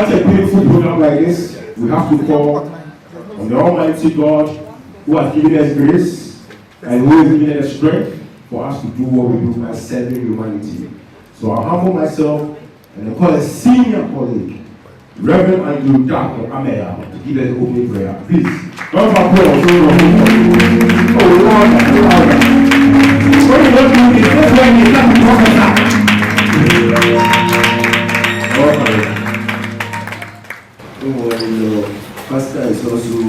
such a beautiful program like this, we have to call on the Almighty God who has given us grace and who has given us strength for us to do what we do by serving humanity. So I humble myself and I call a senior colleague, Reverend Andrew Dako Ameya, to give us the opening prayer. Please, round of applause. Oh Lord, when you don't do this, that's when you start to prophesy. Your pastor is also a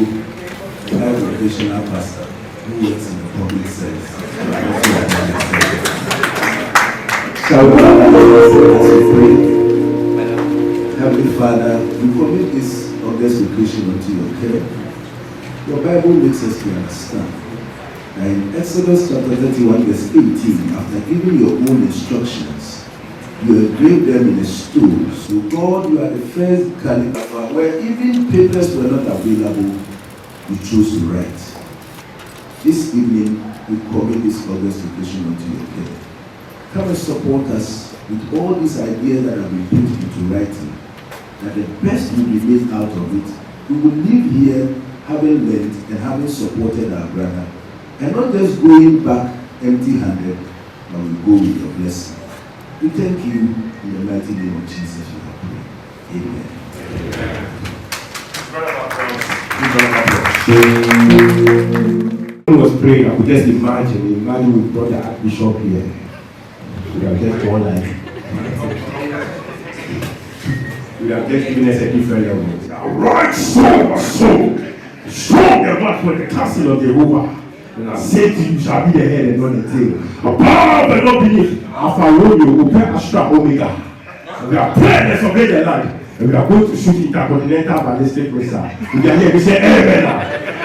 high vocational pastor who works in the public service. Shall we pray? Heavenly Father, we commit this August occasion unto your care. Your Bible makes us to understand that in Exodus chapter 31 verse 18, after giving your own instructions, you engraved them in a stone. So God, you are the first calligrapher where even papers were not available, you chose to write. This evening, we commit this August occasion unto your care. Come and support us with all these ideas that have been put into writing, that the best will be made out of it. We will live here having learned and having supported our brother, and not just going back empty-handed, but we go with your blessing. We thank you in the mighty name of Jesus. We have prayed. Amen. When I was praying, I could just imagine we brought the Archbishop here. We have just gone like, we have just given us a different level. Right, so, strong the mark for the castle of Jehovah. And I say to you, shall be the head and not the tail. Above and not beneath. Alpha Romeo, Omega, Astra, Omega. And we are praying and survey the land. And we are going to shoot intercontinental ballistic missile. We are here, we say amen.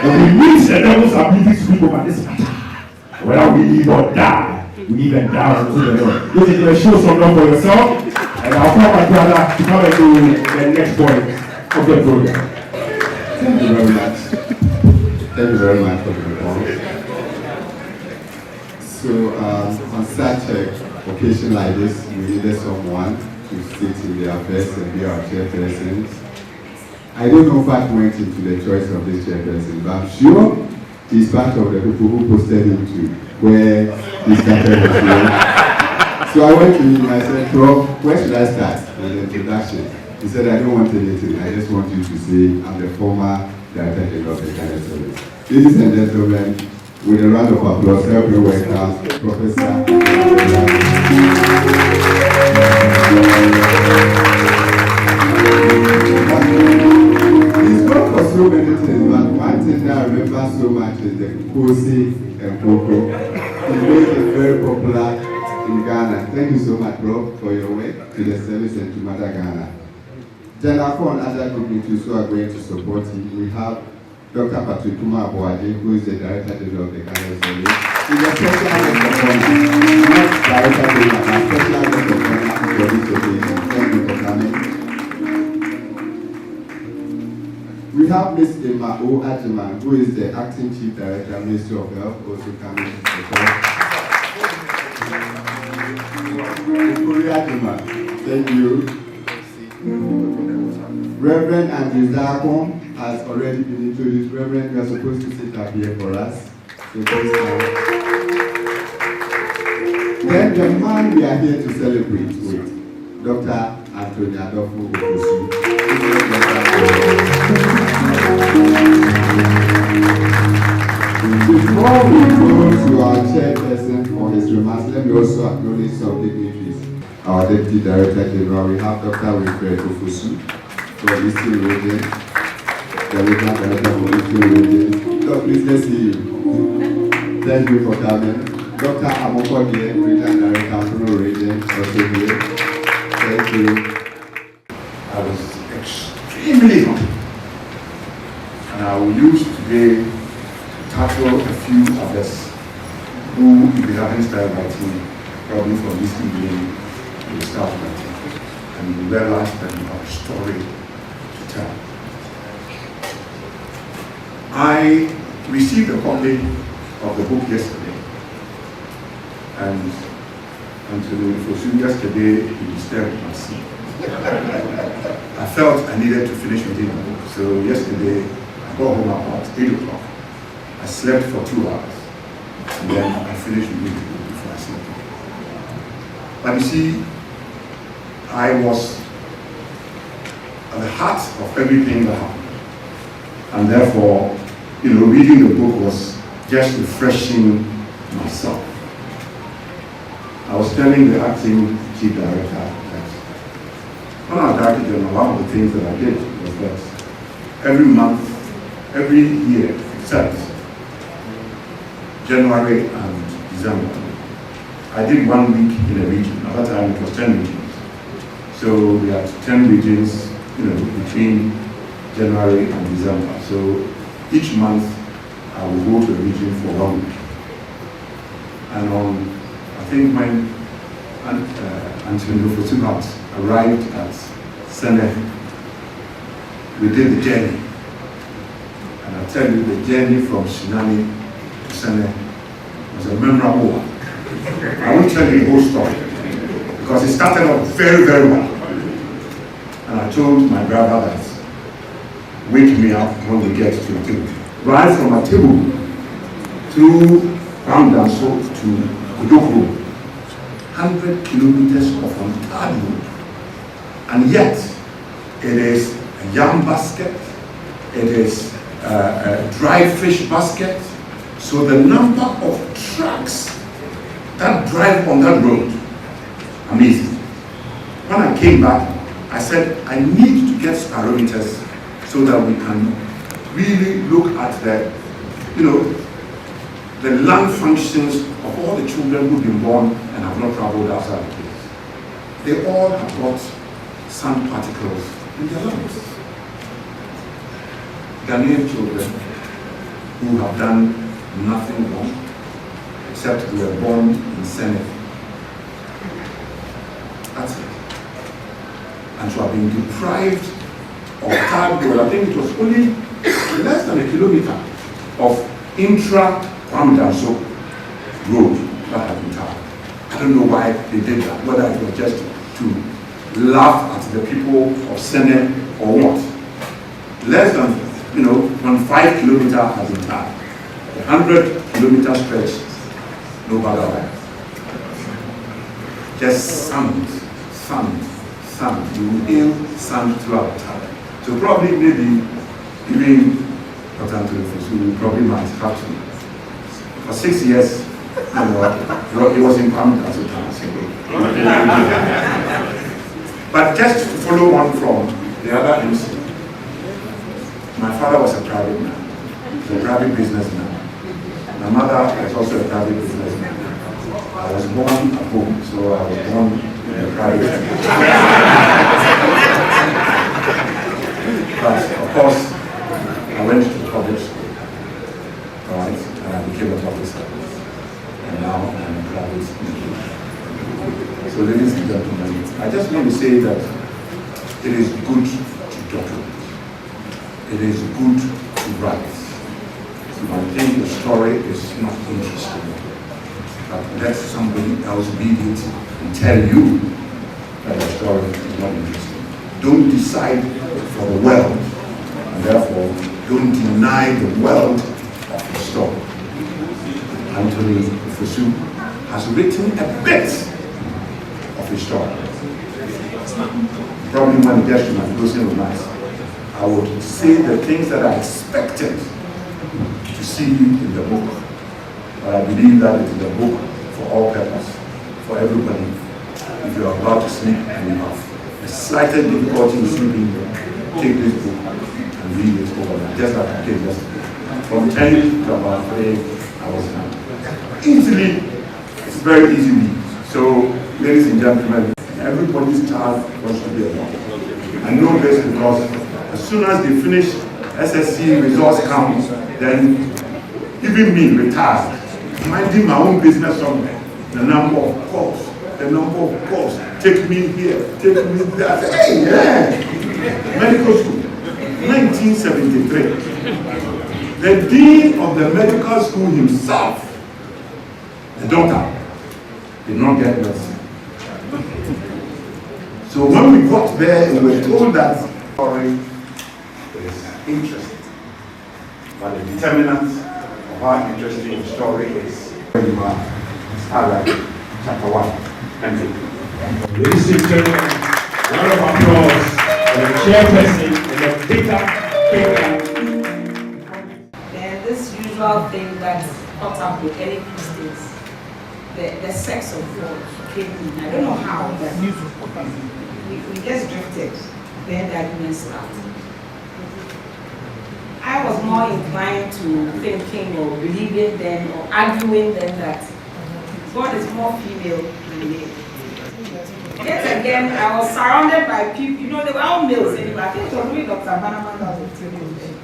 And we meet the devil's ability to speak over this matter. Whether we live or die, we live and die unto the Lord. This is the show some love for yourself. And I'll call my brother to come and do the next point of the program. Thank you very much. Thank you very much for the report. So on such an occasion like this, we needed someone to sit in the affairs and be our chairperson. I don't know what went into the choice of this chairperson, but I'm sure he's part of the people who posted him to where he started his work. So I went to him and I said, Rob, where should I start with the introduction? He said, I don't want anything. I just want you to say, I'm the former Director General of the Ghana Service. Ladies and gentlemen, with a round of applause, help me welcome Professor. He's gone for so many things, but one thing that I remember so much is the Kosi and Koko. He made it very popular in Ghana. Thank you so much, Rob, for your work to the service and to Mother Ghana. Then and other communities who are going to support him, we have Dr. Patrick Kuma Aboade, who is the Director General of the Ghana Service. He's a special guest of honor, not Director General, but special guest of honor for this occasion. Thank you for coming. We have Ms. Emma O. Ajiman, who is the Acting Chief Director, Ministry of Health, also coming to support. Ajiman, thank you. Reverend Andrew Dako has already been introduced. Reverend, you are supposed to sit up here for us. So please come. Then the man we are here to celebrate with, Dr. Anthony Adolfo Ofosu. Before we go to our chairperson for his remarks, let me also acknowledge some dignitaries. Our Deputy Director General, we have Dr. Wilfred Ofosu for Eastern Region, the Regional Director for Eastern Region. Doc, please let's see you. Thank you for coming. Dr. Amokodie, Regional Director for the Region, also here. Thank you. I was extremely happy, and I will use today to tackle a few others who, if they haven't started writing, probably from this evening, will start writing, and you realize that you have a story to tell. I received a copy of the book yesterday, and Anthony Fosu yesterday he disturbed my sleep. I felt I needed to finish reading the book. So yesterday, I got home about 8 o'clock. I slept for 2 hours. And then I finished reading the book before I slept. But you see, I was at the heart of everything that happened. And therefore, reading the book was just refreshing myself. I was telling the acting chief director that when I was director general, one of the things that I did was that every month, every year, except January and December, I did 1 week in a region. At that time it was 10 regions. So we had 10 regions, between January and December. So each month I would go to a region for 1 week. And I think when Antonio Fosuhat arrived at Sene, we did the journey. And I tell you, the journey from Tsunami to Sene was a memorable one. I won't tell you the whole story because it started off very, very well. And I told my brother that wake me up when we get to the table. Right from a table through Ramdanso to Kudokro, 100 kilometers of untarred road. And yet, it is a yam basket, it is a dry fish basket. So the number of trucks that drive on that road, amazing. When I came back, I said, I need to get spirometers so that we can really look at the lung functions of all the children who've been born and have not traveled outside the place. They all have got sand particles in their lungs. Ghanaian children who have done nothing wrong except they were born in Senate. That's it. And to have been deprived of tarred road. I think it was only less than a kilometer of intra-Ramdanso road that had been tarred. I don't know why they did that, whether it was just to laugh at the people of Sene or what. Less than, 5 kilometers has been tarred. 100-kilometer stretch, no bother why. Just sand. You will inhale sand throughout the time. So probably maybe even Dr. Antonio Fosu probably might have to. For 6 years, he was in Kwame at the time. But just to follow on from the other MC, my father was a private man, a private businessman. My mother was also a private businessman. I was born at home, so I was born in a private But of course, I went to public school, right, and I became a public servant. And now I'm a private school. So ladies and gentlemen, I just want to say that it is good to document. It is good to write. I think the story is not interesting, but let somebody else read it and tell you that the story is not interesting. Don't decide for the world, and therefore don't deny the world of the story. Anthony Fosu has written a bit of his story. Probably when it gets to my closing remarks, I would say the things that I expected to see in the book. But I believe that it is a book for all purpose, for everybody. If you are about to sleep and you have the slightest difficulty in sleeping, take this book and read it overnight, just like I did yesterday. From 10 to about 3 hours now. Easily, it's very easy read. So, ladies and gentlemen, everybody's child wants to be a doctor. I know this because as soon as they finish SSC results come, then even me, retired, minding my own business somewhere, the number of calls, take me here, take me there. I say, hey, yeah, medical school, 1973. The dean of the medical school himself, the doctor, did not get medicine. So when we got there, we were told that story is interesting. But the determinant of how interesting the story is when you are starting chapter 1. Thank you. Ladies and gentlemen, round of applause for the chairperson and the bigger. Then this usual thing that pops up with any Christians, the sex of God came in. I don't know how, but we just drifted. Then the argument started. I was more inclined to thinking or believing then or arguing then that God is more female than male. Yet again, I was surrounded by people, you know, they were all males anyway. I think it was really Dr. Bannerman that was telling me.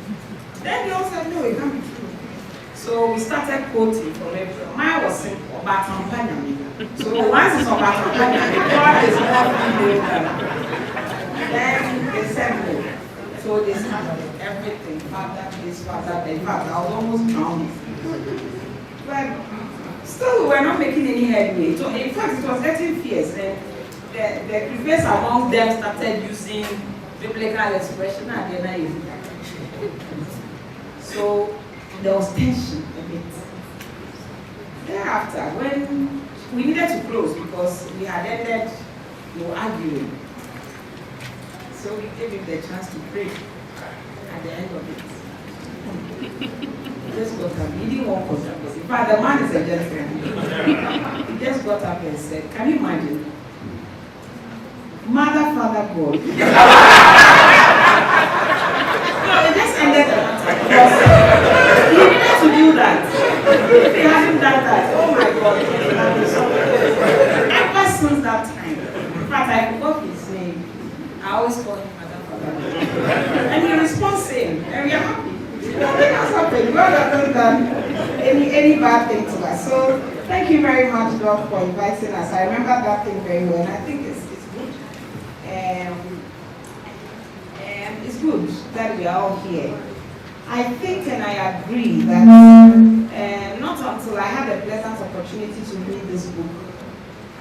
Then they all said, no, it can't be true. So we started quoting from everyone. Mine was simple, Batampanya. So once it's on Batampanya, God is more female than. Then they said no. So they started everything, father, this, father, that. In fact, I was almost drowning. But still, we were not making any headway. So in fact, it was getting fierce. And the previous among them started using biblical expression and then I used that. So there was tension a bit. Thereafter, when we needed to close because we had ended arguing. So we gave him the chance to pray at the end of it. He just got up. He didn't want controversy. In fact, the man is a gentleman. He just got up and said, can you imagine? Mother, Father, God. No, it just ended the matter. He needed to do that. If he hadn't done that, oh my God, he would have been something. Ever since that time, in fact, I forgot his name. I always call him Mother, Father, God. And he responds same, and we are happy. Nothing has happened. God hasn't done any bad thing to us. So thank you very much, Doc, for inviting us. I remember that thing very well, and I think it's good. It's good that we are all here. I think and I agree that not until I had a pleasant opportunity to read this book,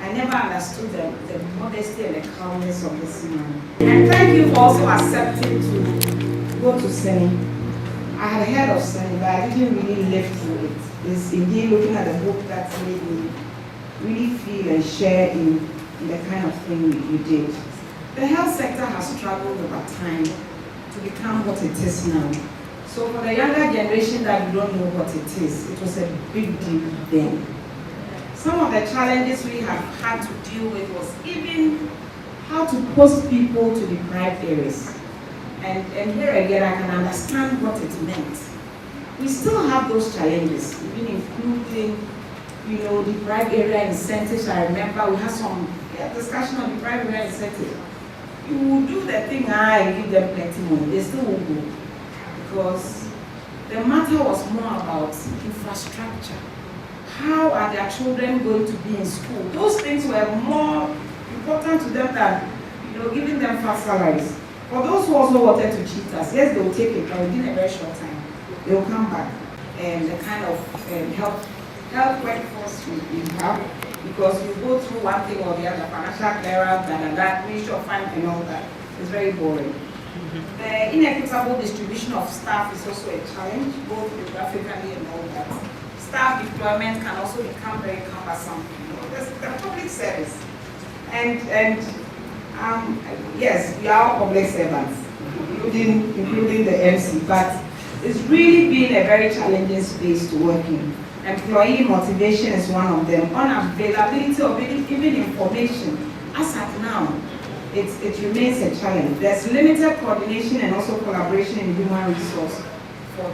I never understood the modesty and the calmness of this man. And thank you for also accepting to go to Seni. I had heard of Seni, but I didn't really live through it. It's indeed looking at the book that made me really feel and share in the kind of thing you did. The health sector has struggled over time to become what it is now. So for the younger generation that don't know what it is, it was a big deal then. Some of the challenges we have had to deal with was even how to post people to deprived areas. And here again, I can understand what it meant. We still have those challenges, even including, deprived area incentives. I remember we had some discussion on deprived area incentives. You will do the thing, and give them plenty money. They still will go. Because the matter was more about infrastructure. How are their children going to be in school? Those things were more important to them than giving them fast salaries. For those who also wanted to cheat us, yes, they will take it, but within a very short time, they will come back. And the kind of health workforce we have, because you go through one thing or the other, financial clearance, Ministry of Finance and all that, it's very boring. The inequitable distribution of staff is also a challenge, both geographically and all that. Staff deployment can also become very cumbersome. The public service. And yes, we are all public servants, including the MC, but it's really been a very challenging space to work in. Employee motivation is one of them. Unavailability of even information, as at now, it remains a challenge. There's limited coordination and also collaboration in human resource for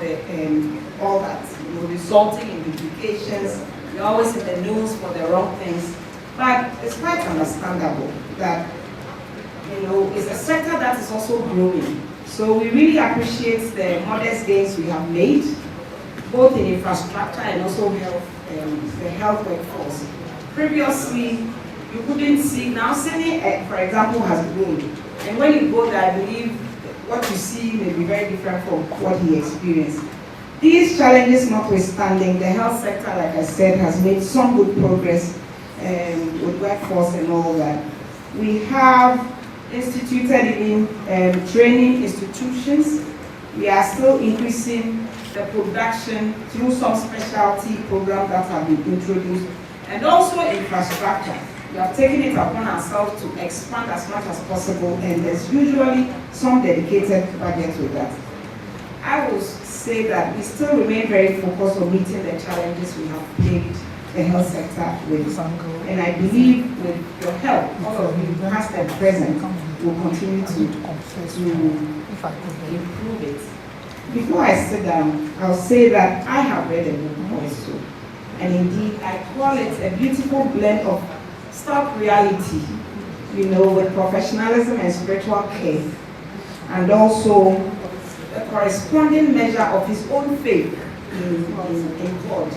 all that, resulting in duplications. We're always in the news for the wrong things, but it's quite understandable that it's a sector that is also growing. So we really appreciate the modest gains we have made, both in infrastructure and also the health workforce. Previously, you couldn't see, now Seni, for example, has grown. And when you go there, I believe what you see may be very different from what he experienced. These challenges notwithstanding, the health sector, like I said, has made some good progress with workforce and all that. We have instituted in training institutions. We are still increasing the production through some specialty programs that have been introduced, and also infrastructure. We have taken it upon ourselves to expand as much as possible, and there's usually some dedicated budget with that. I will say that we still remain very focused on meeting the challenges we have plagued the health sector with. And I believe with your help, all of you, past and present, will continue to improve it. Before I sit down, I'll say that I have read a book also. And indeed, I call it a beautiful blend of stark reality, with professionalism and spiritual care, and also a corresponding measure of his own faith in God.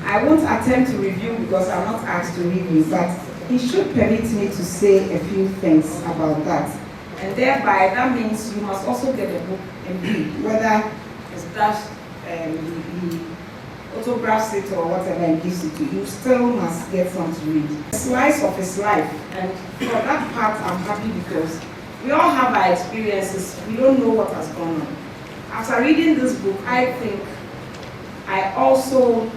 I won't attempt to review because I'm not asked to review, but he should permit me to say a few things about that. And thereby, that means you must also get the book and read, whether it's that he autographs it or whatever and gives it to you, still must get some to read. A slice of his life, and for that part I'm happy because we all have our experiences, we don't know what has gone on. After reading this book, I think I also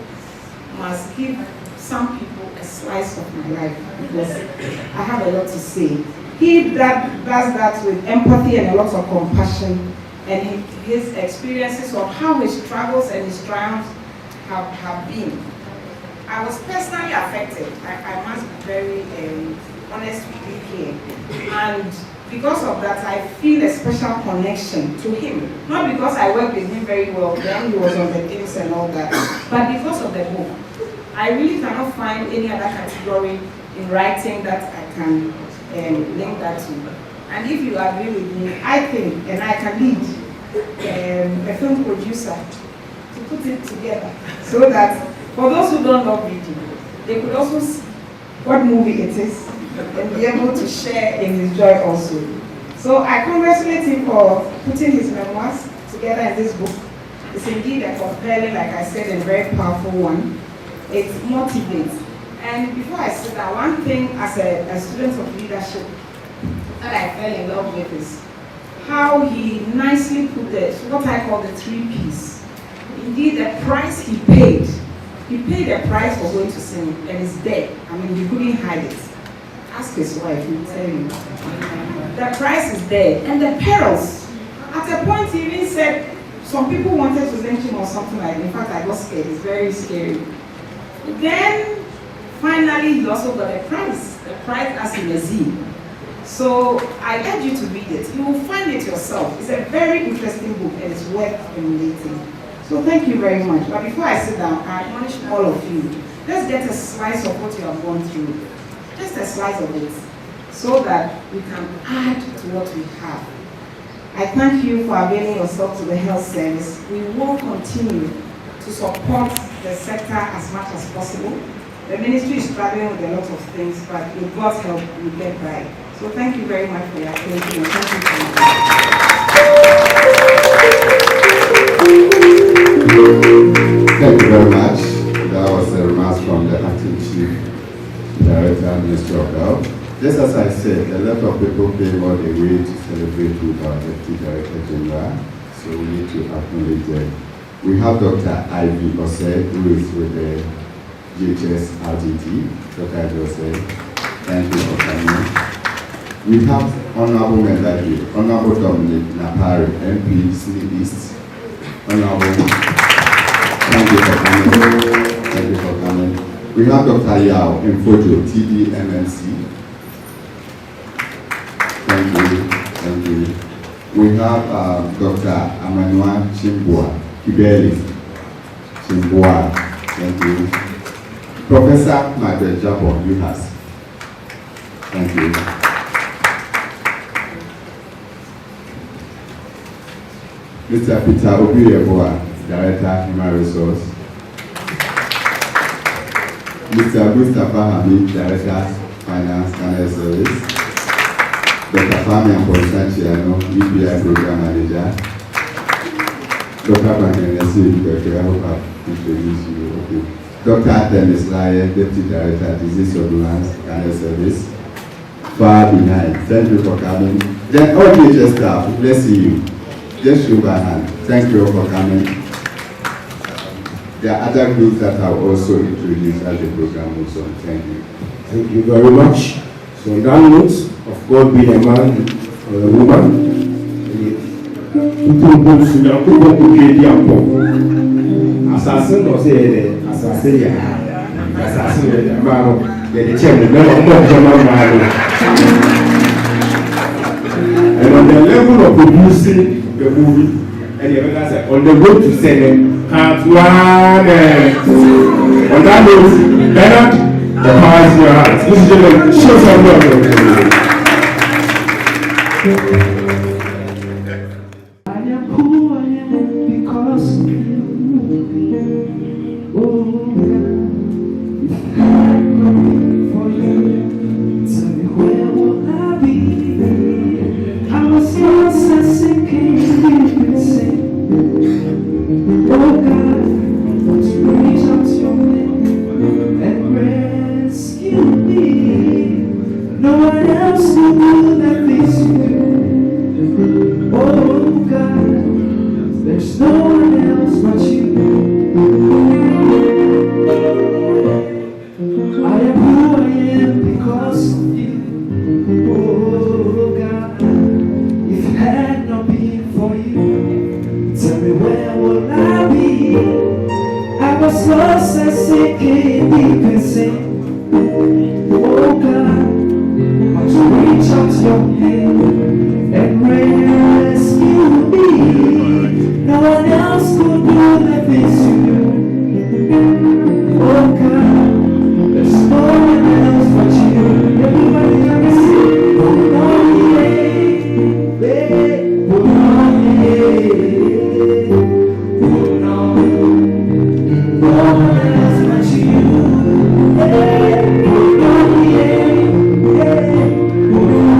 must give some people a slice of my life because I have a lot to say. He that does that with empathy and a lot of compassion, and his experiences of how his struggles and his triumphs have been. I was personally affected. I must be very honest with you here. And because of that, I feel a special connection to him. Not because I worked with him very well, then he was on the teams and all that, but because of the book. I really cannot find any other category in writing that I can link that to. And if you agree with me, I think, and I can lead a film producer to put it together so that for those who don't love reading, they could also see what movie it is and be able to share in his joy also. So I congratulate him for putting his memoirs together in this book. It's indeed a compelling, like I said, and very powerful one. It motivates. And before I say that, one thing as a student of leadership that I fell in love with is how he nicely put what I call the 3 Ps. Indeed, the price he paid a price for going to sin, and it's there. I mean, he couldn't hide it. Ask his wife, he'll tell you. The price is there, and the perils. At a point, he even said some people wanted to lynch him or something like that. In fact, I got scared. It's very scary. Then, finally, he also got a prize as in a Z. So I urge you to read it. You will find it yourself. It's a very interesting book and it's worth emulating. So thank you very much. But before I sit down, I admonish all of you. Let's get a slice of what you have gone through. Just a slice of it. So that we can add to what we have. I thank you for availing yourself to the health service. We will continue to support the sector as much as possible. The ministry is struggling with a lot of things, but with God's help, we'll get by. So thank you very much for your attention. Thank you for Thank you very much. That was a remark from the Acting Chief Director, Ministry of Health. Just as I said, a lot of people came all the way to celebrate with our Deputy Director General, so we need to acknowledge them. We have Dr. Ivy Osei, who is with the GHS RTT. Dr. Ivy Osei, thank you for coming. We have Honorable Medlady, Honorable Dominic Napari, MP, Sydney East. Honorable, thank you for coming. Thank you for coming. We have Dr. Yao Mfojo, TD MNC. Thank you. Thank you. We have Dr. Emmanuel Chimbua, Kibeli. Chimbua, thank you. Professor Margaret Jabon, UHAS. Thank you. Mr. Peter Obi-Yeboah, Director, Human Resource. Mr. Christopher Hamid, Director, Finance and Service. Dr. Fami Amponsachiano, EPI Program Manager. Dr. Bankenesi, Dr. I hope I've introduced you. Okay. Dr. Dennis Lye, Deputy Director, Disease Surveillance and Service. far behind. Thank you for coming. Then all teacher staff, let's see you. Just show by hand. Thank you all for coming. There are other groups that have also introduced as the program moves on. Thank you. Thank you very much. So on that note, of God being a man or a woman, people go to the people who create their poor. Assassin or say assassin, assassin, man, the chairman, and on the level of producing the movie, and the other side, on the road to selling, have one. On that note, Bernard. The power is in your hands. This is the show some love. I am who I am because of you. Oh God, if I had not been for you, tell me where would I be? I was lost and sinking deep insane. Oh God, to reach out your hand and rescue me. No one else will do that this you do. Oh God, there's no one else but you. I am who I am because of you. Oh God, if it had not been for you, tell me where would I be? I was lost and sinking deep insane. Oh God, but you reach out your hand and rescue me. No one else could do the things you do. Oh God, there's no one else but you. Everybody can sing. Oh no, yeah, oh no, yeah, oh no, no one else but you. Hey, oh no, yeah, hey, oh no, yeah,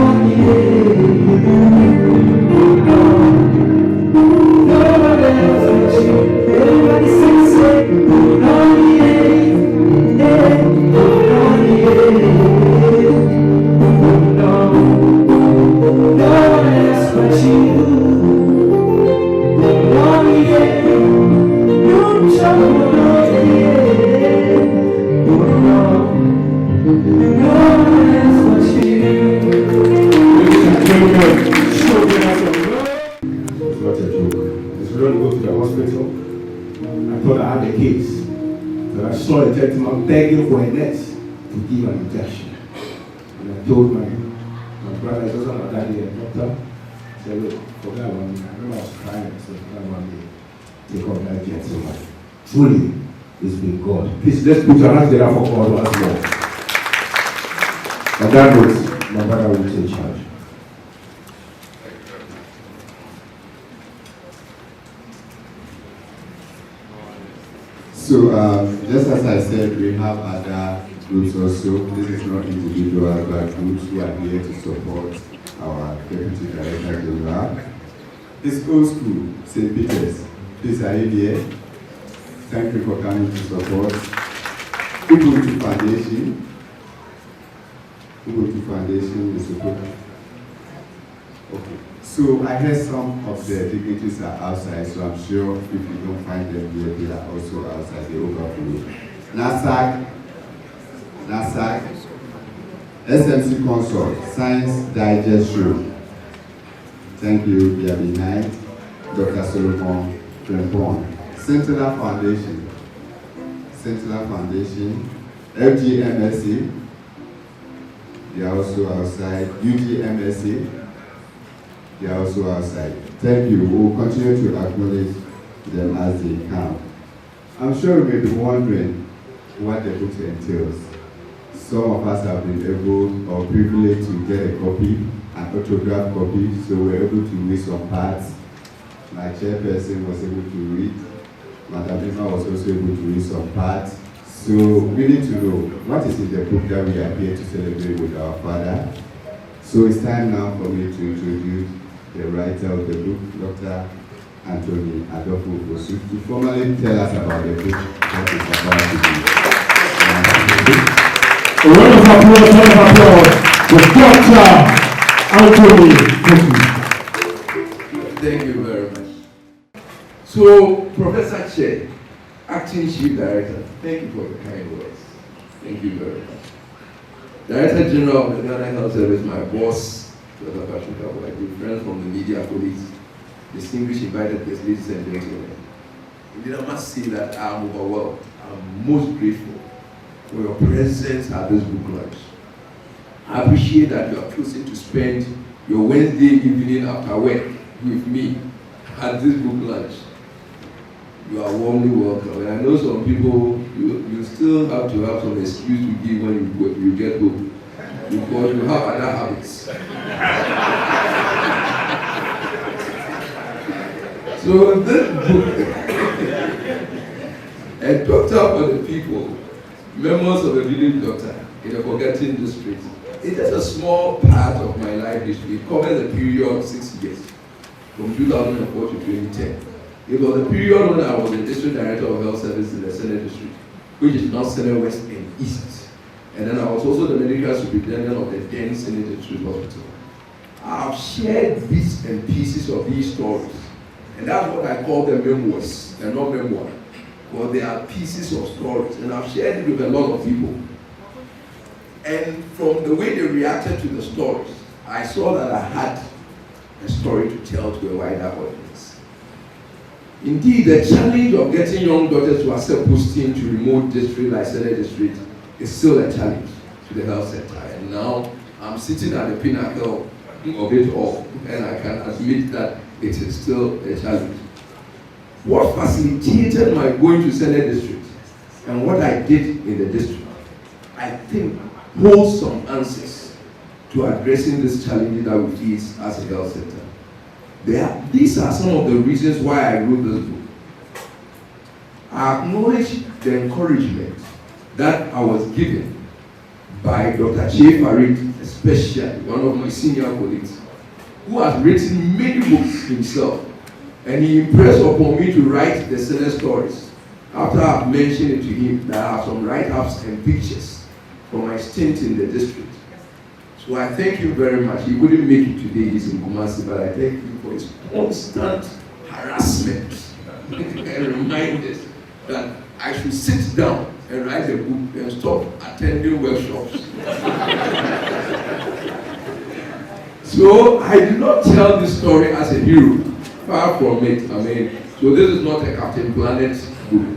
no one else but you. Everybody sing, say, oh no, yeah, hey, oh no, yeah, oh no, no one else but you. Oh yeah, you trouble, oh yeah, oh no, no one else but you. It's not a joke. It's really go to the hospital. I thought I had a case. But I saw a gentleman begging for a nurse to give an injection. And I told my brother, his also my daddy, a doctor, I said, look, forget about me. I remember I was crying. I said, forget about me. Take off that gentleman. Truly, it's been God. Please, let's put your hands together for God once more. On that note, my brother will take charge. So, just as I said, we have other groups also. This is not individual, but groups who are here to support our Deputy Director General. It's old school, St. Peter's. Please, are you here? Thank you for coming to support. Ubuntu Foundation. Ubuntu Foundation is supporting. Okay. So I heard some of the dignitaries are outside, so I'm sure if you don't find them here, they are also outside the overflow. NASAC, SMC Consult, Science Digest Show. Thank you, they are behind. Dr. Solomon Frempon. Sentinel Foundation, FGMSA, they are also outside. UGMSA, they are also outside. Thank you. We will continue to acknowledge them as they come. I'm sure you may be wondering what the book entails. Some of us have been able or privileged to get a copy, an autographed copy, so we're able to read some parts. My chairperson was able to read. Madam Emma was also able to read some parts. So we need to know what is in the book that we are here to celebrate with our father. So it's time now for me to introduce the writer of the book, Dr. Anthony Adolfo Bosu, to formally tell us about the book that is about to be. A round of applause, with Dr. Anthony Kofi. Thank you very much. So, Professor Che, Acting Chief Director, thank you for the kind words. Thank you very much. Director General of the Ghana Health Service, my boss, Dr. Patrick Abu, my good friend from the media colleagues, distinguished invited guests, ladies and gentlemen. Indeed, I must say that I'm overwhelmed. I'm most grateful for your presence at this book launch. I appreciate that you have chosen to spend your Wednesday evening after work with me at this book launch. You are warmly welcome. And I know some people, you still have to have some excuse to give when you get home, because you have other habits. So this book, A Doctor for the People, Memoirs of a Village Doctor in a Forgotten District. It is a small part of my life history. It covers a period of 6 years, from 2004 to 2010. It was a period when I was the District Director of Health Service in the Senate District, which is now Senate West and East. And then I was also the Medical Superintendent of the then Senate District Hospital. I've shared bits and pieces of these stories, and that's what I call them memoirs, and not memoir. Well, they are pieces of stories, and I've shared it with a lot of people. And from the way they reacted to the stories, I saw that I had a story to tell to a wider audience. Indeed, the challenge of getting young doctors to accept posting to remote districts like Senate District is still a challenge to the health sector. And now I'm sitting at the pinnacle of it all, and I can admit that it is still a challenge. What facilitated my going to Senate District and what I did in the district, I think, holds some answers to addressing this challenge that we face as a health sector. These are some of the reasons why I wrote this book. I acknowledge the encouragement that I was given by Dr. Che Farid, especially one of my senior colleagues, who has written many books himself, and he impressed upon me to write the Senate stories after I've mentioned it to him that I have some write-ups and pictures from my stint in the district. So I thank you very much. He couldn't make it today, he's in Kumasi, but I thank you for his constant harassment and reminders that I should sit down and write a book and stop attending workshops. So I do not tell this story as a hero, far from it. I mean, so this is not a Captain Planet book.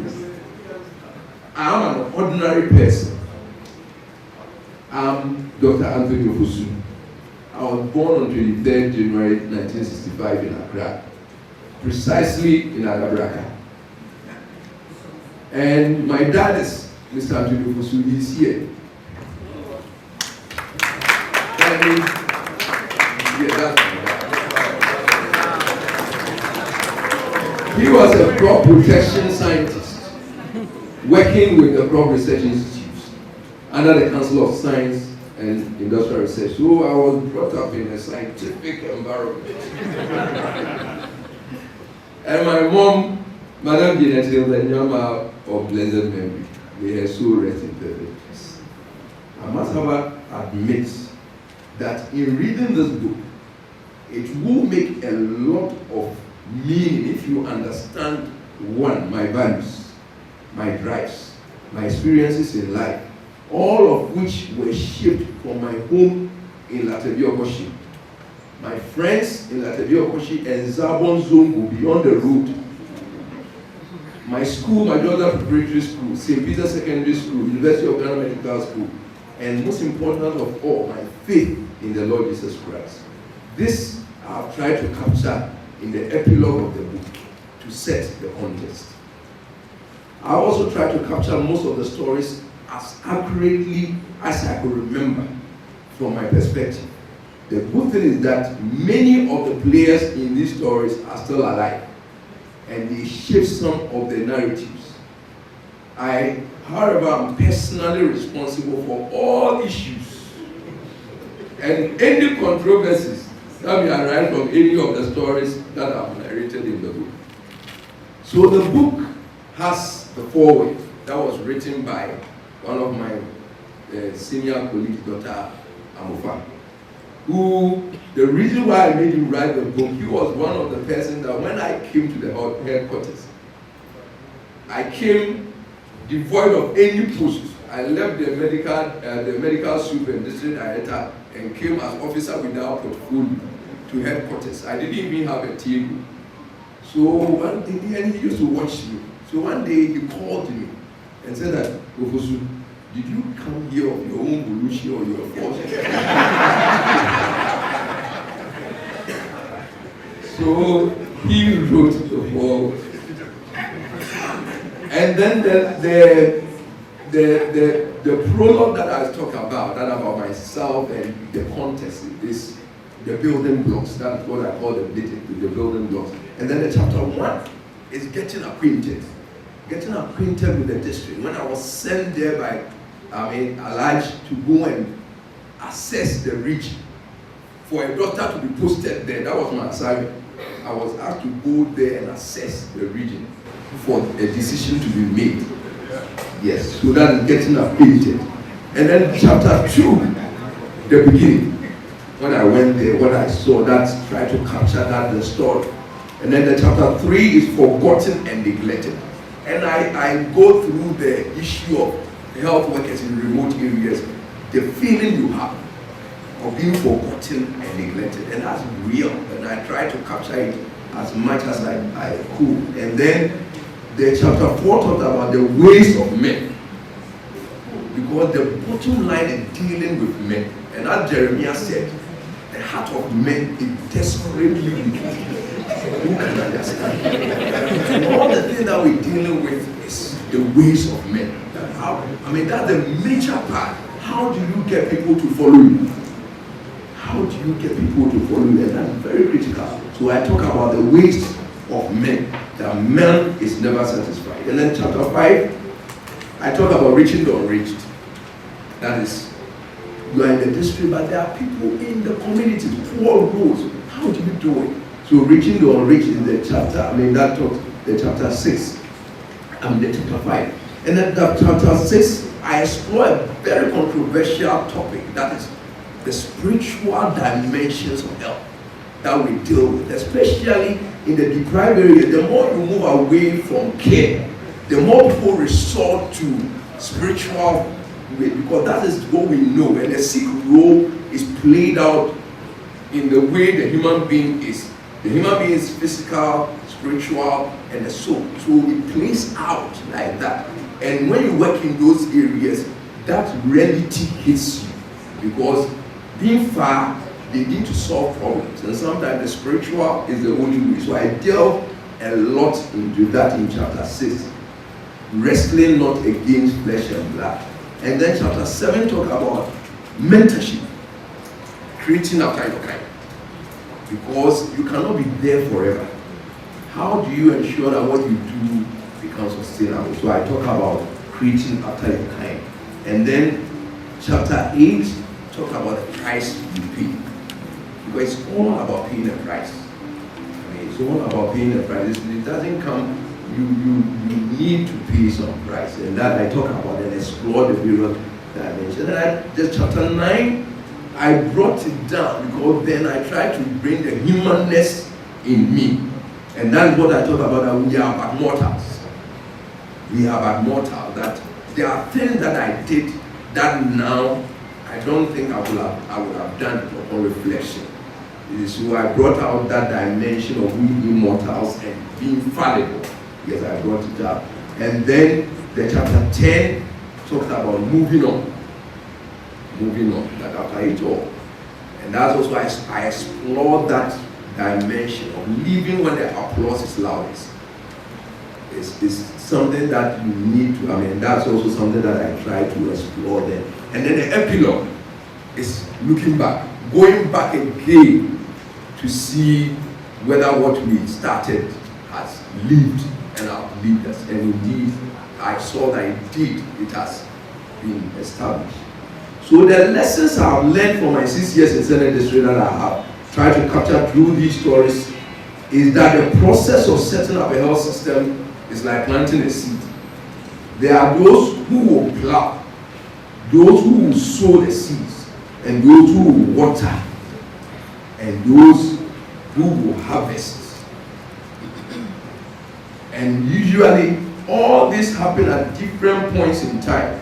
I am an ordinary person. I'm Dr. Anthony Ofosu. I was born on 23rd January 1965 in Accra, precisely in Adabraka. And my dad is Mr. Anthony Ofosu. He's here. He was a crop protection scientist working with the Crop Research Institutes under the Council of Science and Industrial Research. So I was brought up in a scientific environment. And my mom, Madame Jeanette Hilda of blessed memory, may her soul rest in perfect peace. I must admit that in reading this book, it will make a lot of meaning if you understand, one, my values, my drives, my experiences in life, all of which were shaped from my home in Latebia Okoshi. My friends in Latebia Okoshi and Zabon Zongo beyond the road. My school, my daughter's preparatory school, St. Peter's Secondary School, University of Ghana Medical School, and most important of all, my faith in the Lord Jesus Christ. This I've tried to capture in the epilogue of the book to set the context. I also tried to capture most of the stories as accurately as I could remember from my perspective. The good thing is that many of the players in these stories are still alive, and they shape some of the narratives. I, however, am personally responsible for all issues and any controversies that may arise from any of the stories that I've narrated in the book. So the book has the foreword that was written by one of my senior colleagues, Dr. Amofa, who, the reason why I made him write the book, he was one of the persons that when I came to the headquarters, I came devoid of any post. I left the medical super and district director and came as officer without portfolio to headquarters. I didn't even have a table. So one day, and he used to watch me. So one day he called me and said that, Ofosu, did you come here of your own volition or your force? So he wrote the book. And then the prologue that I talk about, that about myself and the context is the building blocks. That's what I call the building blocks. And then the chapter 1 is getting acquainted with the district. When I was sent there by Elijah to go and assess the region for a doctor to be posted there, that was my assignment. I was asked to go there and assess the region for a decision to be made. Yes, so that is getting acquainted. And then chapter 2, the beginning. When I went there, what I saw, that tried to capture that the story. And then the chapter 3 is forgotten and neglected. And I go through the issue of health workers in remote areas, the feeling you have of being forgotten and neglected. And that's real. And I try to capture it as much as I could. And then the chapter 4 talked about the ways of men. Because the bottom line is dealing with men. And as Jeremiah said, the heart of men is desperately wicked. Who can understand? And all the things that we're dealing with is the ways of men. That's the major part. How do you get people to follow you? How do you get people to follow you? And that's very critical. So I talk about the ways of men. That man is never satisfied. And then chapter 5, I talk about reaching the unreached. That is, you are in the district, but there are people in the community, poor roads. How do you do it? So reaching the unreached is the chapter, that talks, the chapter 6, the chapter 5. And then the chapter 6, I explore a very controversial topic, that is the spiritual dimensions of health that we deal with, especially in the deprived area. The more you move away from care, the more people resort to spiritual way, because that is what we know. And the sick role is played out in the way the human being is. The human being is physical, spiritual, and the soul. So it plays out like that. And when you work in those areas, that reality hits you. Because being far, they need to solve problems. And sometimes the spiritual is the only way. So I delve a lot into that in chapter 6. Wrestling not against flesh and blood. And then chapter 7 talk about mentorship. Creating after your kind. Because you cannot be there forever. How do you ensure that what you do becomes sustainable? So I talk about creating after your kind. And then chapter 8 talk about the price you pay. Because it's all about paying a price. It's all about paying a price. It doesn't come, you need to pay some price. And that I talk about and explore the various dimensions. And just chapter 9, I brought it down because then I tried to bring the humanness in me. And that's what I talk about, that we are but mortals. We are but mortals. That there are things that I did that now I don't think I would have done it upon reflection. So I brought out that dimension of we immortals and being fallible. Yes, I brought it up. And then the chapter 10 talked about moving on. Moving on, that after it all. And that's also I explored that dimension of living when the applause is loudest. It's something that you need to, that's also something that I try to explore there. And then the epilogue is looking back, going back again to see whether what we started has lived and outlived us. And indeed, I saw that indeed it has been established. So the lessons I've learned from my 6 years in Senate District that I have tried to capture through these stories is that the process of setting up a health system is like planting a seed. There are those who will plow, those who will sow the seeds, and those who will water, and those who will harvest. And usually, all this happen at different points in time.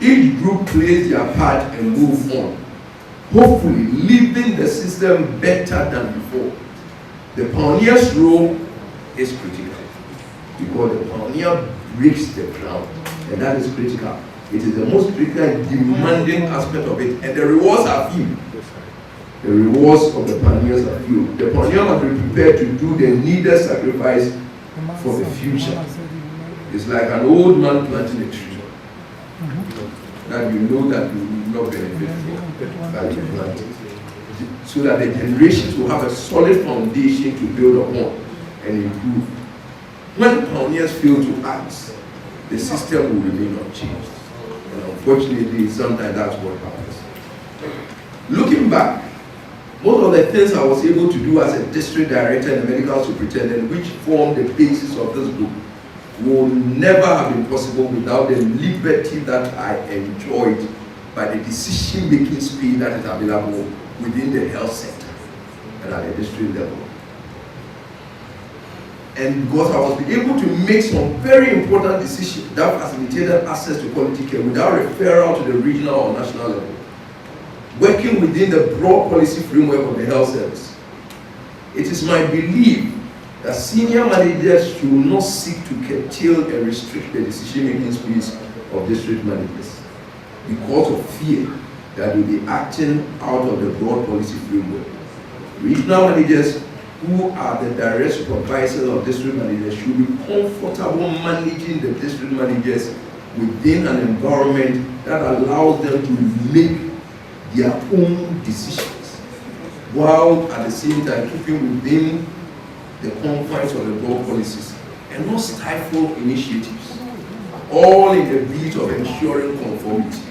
Each group plays their part and move on, hopefully leaving the system better than before. The pioneer's role is critical because the pioneer breaks the ground, and that is critical. It is the most critical and demanding aspect of it, and the rewards are few. The rewards of the pioneers are few. The pioneer must be prepared to do the needed sacrifice for the future. It's like an old man planting a tree that you know that you will not benefit from that you planted, so that the generations will have a solid foundation to build upon and improve. When pioneers fail to act, the system will remain unchanged. And unfortunately, sometimes that's what happens. Looking back, most of the things I was able to do as a district director and a medical superintendent, which formed the basis of this book, would never have been possible without the liberty that I enjoyed by the decision-making space that is available within the health sector and at the district level. And because I was able to make some very important decisions that facilitated access to quality care without referral to the regional or national level, working within the broad policy framework of the health service. It is my belief that senior managers should not seek to curtail and restrict the decision-making space of district managers because of fear that they will be acting out of the broad policy framework. Regional managers who are the direct supervisors of district managers should be comfortable managing the district managers within an environment that allows them to make their own decisions, while at the same time keeping within the confines of the broad policies and not stifle initiatives, all in the bid of ensuring conformity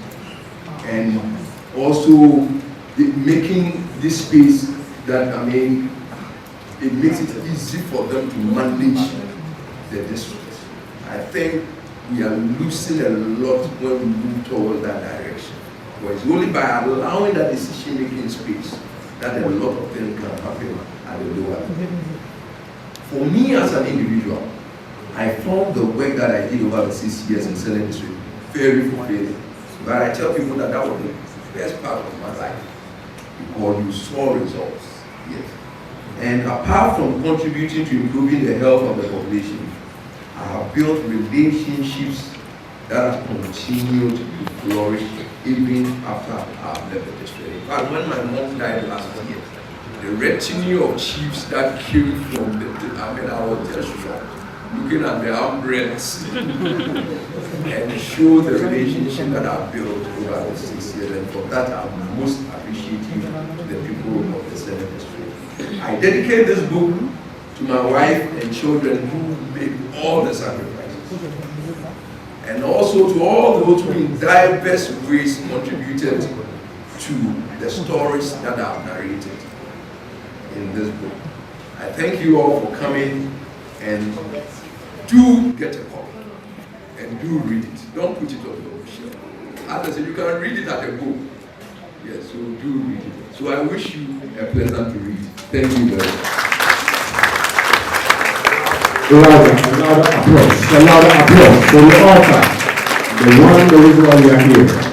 and also making this space that, it makes it easy for them to manage the district. I think we are losing a lot when we move towards that direction. But it's only by allowing that decision-making space that a lot of things can happen at the lower level. For me as an individual, I found the work that I did over the 6 years in Senate District very fulfilling. But I tell people that that was the best part of my life because you saw results. Yes. And apart from contributing to improving the health of the population, I have built relationships that have continued to flourish even after I've left the district. In fact, when my mom died last year, the retinue of chiefs that came from I was just shocked, looking at the umbrellas and show the relationship that I've built over the 6 years. And for that, I'm most appreciative to the people of the Senate District. I dedicate this book to my wife and children who made all the sacrifices. And also to all those who in diverse ways contributed to the stories that I've narrated in this book. I thank you all for coming, and do get a copy and do read it. Don't put it on your shelf. As I said, you can read it at a go. Yes, so do read it. So I wish you a pleasant read. Thank you very much. A louder applause for the author, the one, the reason why we are here.